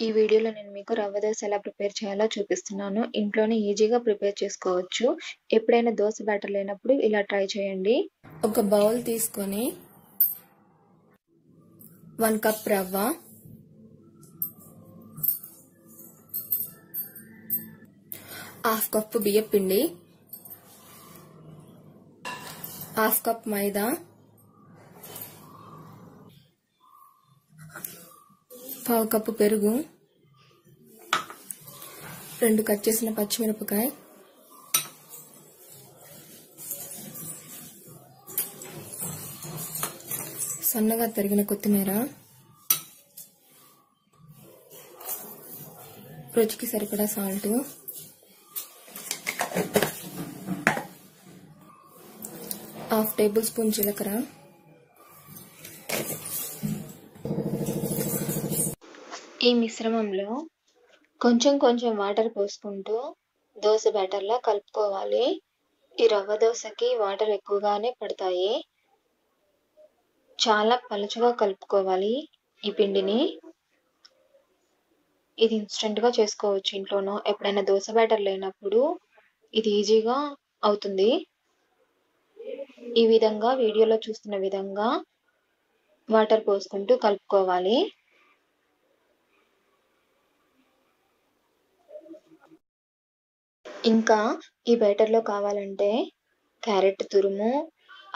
ఈ వీడియోలో నేను మీకు రవ్వ దోస ఎలా ప్రిపేర్ చేయాలో చూపిస్తున్నాను. ఇంట్లోనే ఈజీగా ప్రిపేర్ చేసుకోవచ్చు. ఎప్పుడైనా దోస బ్యాటర్ లేనప్పుడు ఇలా ట్రై చేయండి. ఒక బౌల్ తీసుకొని 1 కప్ రవ్వ, 1/2 కప్ బియ్యం పిండి, 1/2 కప్ మైదా, 1/2 కప్ పెరుగు, 2 కట్ చేసిన పచ్చిమిరపకాయ, సన్నగా తరిగిన కొత్తిమీర, రుచికి సరిపడా సాల్ట్, హాఫ్ టేబుల్ స్పూన్ జీలకర్ర, ఈ మిశ్రమంలో కొంచెం కొంచెం వాటర్ పోసుకుంటూ దోస బ్యాటర్లా కలుపుకోవాలి. ఈ రవ్వ దోసకి వాటర్ ఎక్కువగానే పడతాయి. చాలా పలుచగా కలుపుకోవాలి ఈ పిండిని. ఇది ఇన్స్టెంట్గా చేసుకోవచ్చు ఇంట్లోనో. ఎప్పుడైనా దోస బ్యాటర్ లేనప్పుడు ఇది ఈజీగా అవుతుంది. ఈ విధంగా వీడియోలో చూస్తున్న విధంగా వాటర్ పోసుకుంటూ కలుపుకోవాలి. ఇంకా ఈ బ్యాటర్లో కావాలంటే క్యారెట్ తురుము,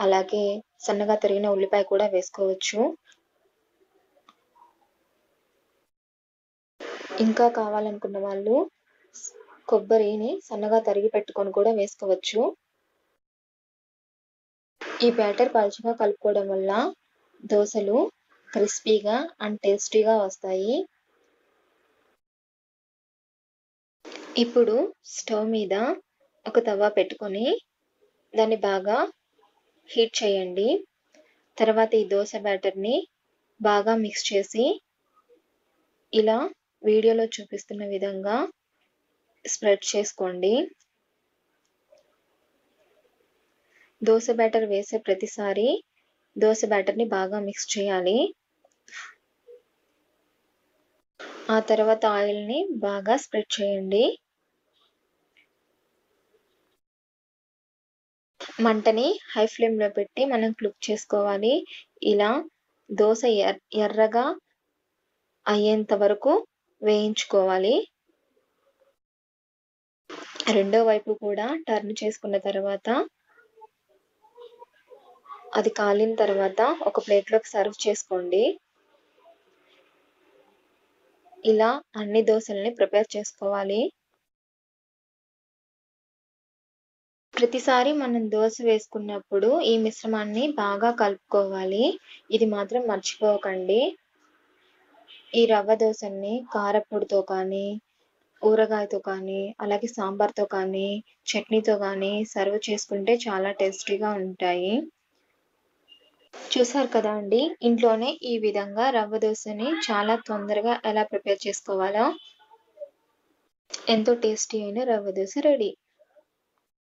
అలాగే సన్నగా తరిగిన ఉల్లిపాయ కూడా వేసుకోవచ్చు. ఇంకా కావాలనుకున్న వాళ్ళు కొబ్బరిని సన్నగా తరిగి పెట్టుకొని కూడా వేసుకోవచ్చు. ఈ బ్యాటర్ పలుచగా కలుపుకోవడం వల్ల దోసలు క్రిస్పీగా అండ్ టేస్టీగా వస్తాయి. ఇప్పుడు స్టవ్ మీద ఒక తవా పెట్టుకొని దాన్ని బాగా హీట్ చేయండి. తర్వాత ఈ దోస బ్యాటర్ని బాగా మిక్స్ చేసి ఇలా వీడియోలో చూపిస్తున్న విధంగా స్ప్రెడ్ చేసుకోండి. దోస బ్యాటర్ వేసే ప్రతిసారి దోస బ్యాటర్ని బాగా మిక్స్ చేయాలి. ఆ తర్వాత ఆయిల్ని బాగా స్ప్రెడ్ చేయండి. మంటని హై ఫ్లేమ్లో పెట్టి మనం క్లిక్ చేసుకోవాలి. ఇలా దోస ఎర్రగా అయ్యేంత వరకు వేయించుకోవాలి. రెండో వైపు కూడా టర్న్ చేసుకున్న తర్వాత అది కాలిన తర్వాత ఒక ప్లేట్లోకి సర్వ్ చేసుకోండి. ఇలా అన్ని దోసల్ని ప్రిపేర్ చేసుకోవాలి. ప్రతిసారి మనం దోస వేసుకున్నప్పుడు ఈ మిశ్రమాన్ని బాగా కలుపుకోవాలి. ఇది మాత్రం మర్చిపోకండి. ఈ రవ్వ దోసల్ని కారపొడితో కానీ, ఊరగాయతో కానీ, అలాగే సాంబార్తో కానీ, చట్నీతో కానీ సర్వ్ చేసుకుంటే చాలా టేస్టీగా ఉంటాయి. చూసారు కదా అండి, ఇంట్లోనే ఈ విధంగా రవ్వ దోసని చాలా తొందరగా ఎలా ప్రిపేర్ చేసుకోవాలో. ఎంతో టేస్టీ అయిన రవ్వ దోస రెడీ.